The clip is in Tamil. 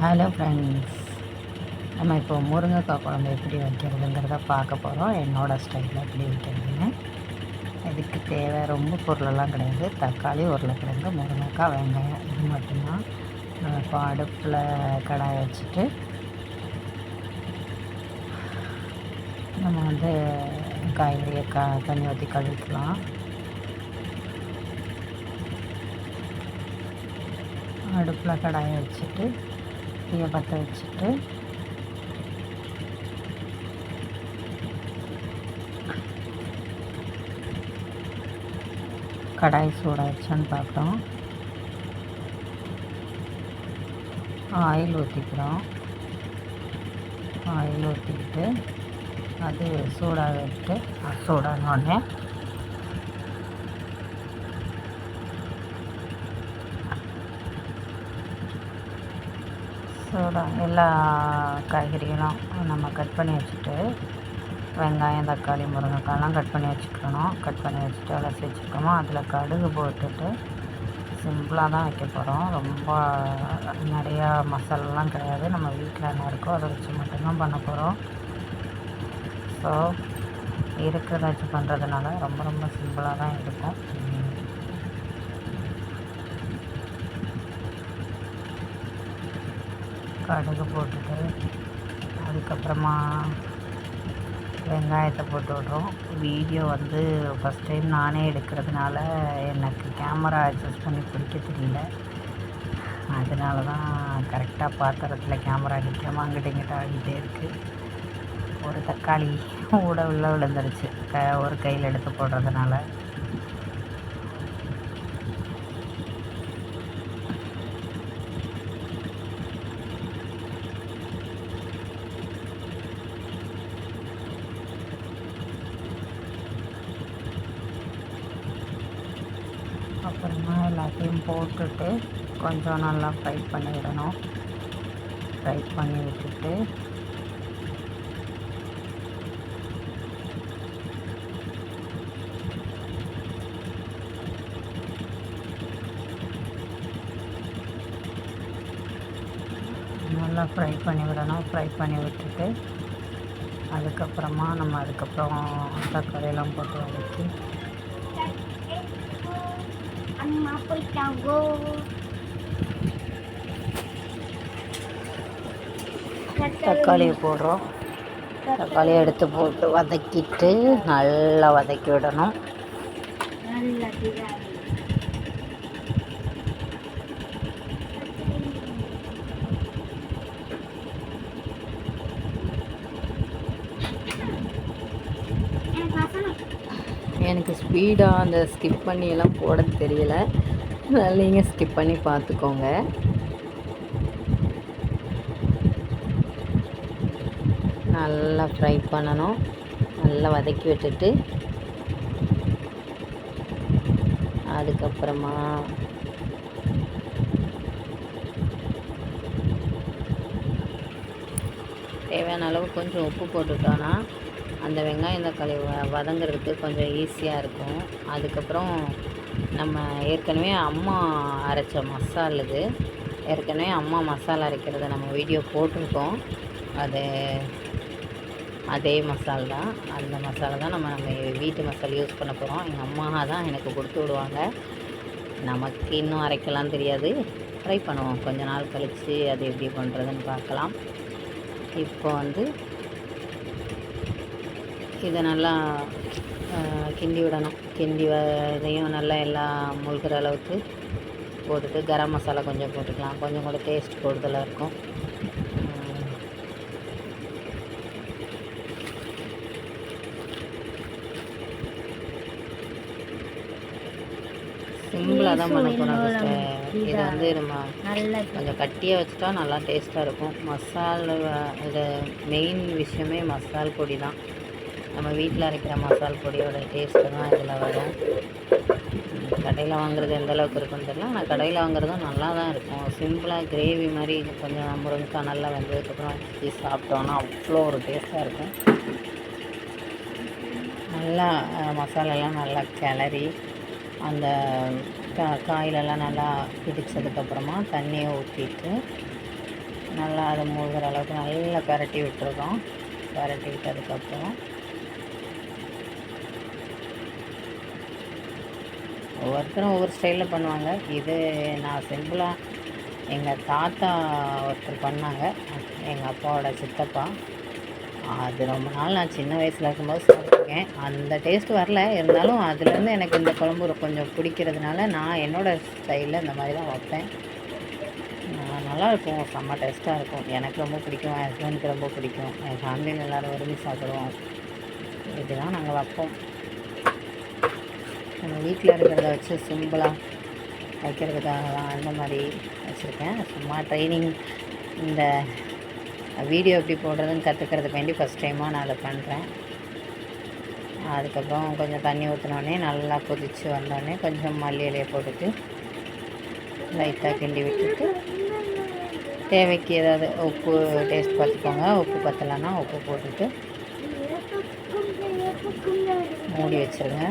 ஹலோ ஃப்ரெண்ட்ஸ், நம்ம இப்போ முருங்கைக்காய் குழம்பு எப்படி வைக்கிறதுங்கிறத பார்க்க போகிறோம். என்னோடய ஸ்டைலில் எப்படி வைக்கிறதுன்னு. இதுக்கு தேவை ரொம்ப பொருளெல்லாம் கிடையாது. தக்காளி, உருளைக்கிழங்கு, முருங்கைக்காய், வெங்காயம், இது மட்டும்தான். நம்ம இப்போ அடுப்பில் கடாயை வச்சுட்டு நம்ம வந்து காய்கறியை தண்ணி ஊற்றி கழுவிக்கலாம். அடுப்பில் கடாயை வச்சுட்டு தீயை பற்ற வச்சுட்டு கடாய் சூடாகிடுச்சான்னு பார்க்குறோம். ஆயில் ஊற்றிக்கிறோம். ஆயில் ஊற்றிக்கிட்டு அது சூடாக விட்டு சூடானோடனே எல்லா காய்கறிகளும் நம்ம கட் பண்ணி வச்சுட்டு வெங்காயம், தக்காளி, முருங்கைக்காயெல்லாம் கட் பண்ணி வச்சுக்கணும். கட் பண்ணி வச்சுட்டு அலசி வச்சுருக்கோமோ அதில் கடுகு போட்டுட்டு சிம்பிளாக தான் வைக்க போகிறோம். ரொம்ப நிறையா மசாலாலாம் கிடையாது. நம்ம வீட்டில் என்ன இருக்கோ அதை வச்சு மட்டும்தான் பண்ண போகிறோம். ஸோ இருக்கிறத வச்சு பண்ணுறதுனால ரொம்ப ரொம்ப சிம்பிளாக தான் இருக்கும். கடுகு போட்டுட்டு அதுக்கப்புறமா வெங்காயத்தை போட்டு விட்றோம். வீடியோ வந்து ஃபஸ்ட் டைம் நானே எடுக்கிறதுனால எனக்கு கேமரா அட்ஜஸ்ட் பண்ணி பிடிக்க தெரியல. அதனால தான் கரெக்டாக பாத்திரத்தில் கேமரா நிற்காமல் அங்கிட்ட இங்கிட்ட ஆகிட்டே இருக்குது. ஒரு தக்காளி உள்ள விழுந்துருச்சு ஒரு கையில் எடுத்து போடுறதுனால. அப்புறமா எல்லாத்தையும் போட்டுட்டு கொஞ்சம் நல்லா ஃப்ரை பண்ணி விடணும். ஃப்ரை பண்ணி விட்டுட்டு நல்லா ஃப்ரை பண்ணி விடணும். ஃப்ரை பண்ணி விட்டுட்டு அதுக்கப்புறமா நம்ம அதுக்கப்புறம் தக்காளியெல்லாம் போட்டு வதக்கி தக்காளியை போடுறோம். தக்காளியை எடுத்து போட்டு வதக்கிட்டு நல்லா வதக்கி விடணும். எனக்கு ஸ்பீடாக அந்த ஸ்கிப் பண்ணியெல்லாம் போட தெரியல. அதனால் நீங்கள் ஸ்கிப் பண்ணி பார்த்துக்கோங்க. நல்லா ஃப்ரை பண்ணணும். நல்லா வதக்கி விட்டுட்டு அதுக்கப்புறமா தேவையான அளவு கொஞ்சம் உப்பு போட்டுட்டோன்னா அந்த வெங்காயம் தக்காளி வதங்கிறதுக்கு கொஞ்சம் ஈஸியாக இருக்கும். அதுக்கப்புறம் நம்ம ஏற்கனவே அம்மா அரைச்ச மசாலா இது. ஏற்கனவே அம்மா மசாலா அரைக்கிறத நம்ம வீடியோ போட்டிருக்கோம். அதே மசாலா தான். அந்த மசாலா தான் நம்ம வீட்டு மசாலா யூஸ் பண்ண போகிறோம். எங்கள் அம்மா தான் எனக்கு கொடுத்து விடுவாங்க. நமக்கு இன்னும் அரைக்கலாம் தெரியாது. ட்ரை பண்ணுவோம். கொஞ்ச நாள் கழித்து அது எப்படி பண்ணுறதுன்னு பார்க்கலாம். இப்போ வந்து இதை நல்லா கிண்டி விடணும். இதையும் நல்லா எல்லாம் முழுகிற அளவுக்கு போட்டுட்டு கரம் மசாலா கொஞ்சம் போட்டுக்கலாம். கொஞ்சம் கூட டேஸ்ட் கூடுதலாக இருக்கும். சிம்பிளாக தான் பண்ண போகிறோம். இதை வந்து நம்ம கொஞ்சம் கட்டியாக வச்சுட்டா நல்லா டேஸ்ட்டாக இருக்கும். மசாலா இது மெயின் விஷயமே மசால் பொடி தான். நம்ம வீட்டில் அரைக்கிற மசால் பொடியோட டேஸ்ட்டு தான் இதில் வரும். கடையில் வாங்குறது எந்த அளவுக்கு இருக்குன்னு தெரியல. ஆனால் கடையில் வாங்குறதும் நல்லா தான் இருக்கும். சிம்பிளாக கிரேவி மாதிரி கொஞ்சம் முருங்கைக்காய் நல்லா வெந்ததுக்கப்புறம் வச்சு சாப்பிட்டோன்னா அவ்வளோ ஒரு டேஸ்ட்டாக இருக்கும். நல்லா மசாலாலாம் நல்லா கிளறி அந்த காயிலெல்லாம் நல்லா பிடிச்சதுக்கப்புறமா தண்ணியை ஊற்றிட்டு நல்லா அதை மூழ்கிற அளவுக்கு நல்லா பரட்டி விட்டுருக்கோம். பரட்டி விட்டதுக்கப்புறம் ஒவ்வொருத்தரும் ஒவ்வொரு ஸ்டைலில் பண்ணுவாங்க. இது நான் சிம்பிளாக எங்கள் தாத்தா ஒருத்தர் பண்ணாங்க, எங்கள் அப்பாவோட சித்தப்பா. அது ரொம்ப நாள் நான் சின்ன வயசில் இருக்கும்போது சாப்பிட்ருக்கேன். அந்த டேஸ்ட் வரல, இருந்தாலும் அதுலேருந்து எனக்கு இந்த குழம்பு கொஞ்சம் பிடிக்கிறதுனால நான் என்னோடய ஸ்டைலில் இந்த மாதிரி தான் வைப்பேன். நல்லாயிருக்கும், செம்ம டேஸ்ட்டாக இருக்கும். எனக்கு ரொம்ப பிடிக்கும், என் ஹஸ்பண்டுக்கு ரொம்ப பிடிக்கும், என் ஃபேமிலியில் எல்லோரும் விரும்பி சாப்பிடுவோம். இதுதான் நாங்கள் வைப்போம். நம்ம வீட்டில் இருக்கிறத வச்சு சிம்பிளாக வைக்கிறதுக்காக தான் அந்த மாதிரி வச்சுருக்கேன். சும்மா ட்ரைனிங், இந்த வீடியோ எப்படி போடுறதுன்னு கற்றுக்கிறதுக்கு வேண்டி ஃபஸ்ட் டைமாக நான் அதை பண்ணுறேன். அதுக்கப்புறம் கொஞ்சம் தண்ணி ஊற்றினோடனே நல்லா கொதித்து வந்தோடனே கொஞ்சம் மல்லி இலையை போட்டுட்டு லைட்டாக கிண்டி விட்டுட்டு தேவைக்கு ஏதாவது உப்பு டேஸ்ட் பார்த்துக்கோங்க. உப்பு பத்தலைன்னா உப்பு போட்டுட்டு மூடி வச்சுருங்க.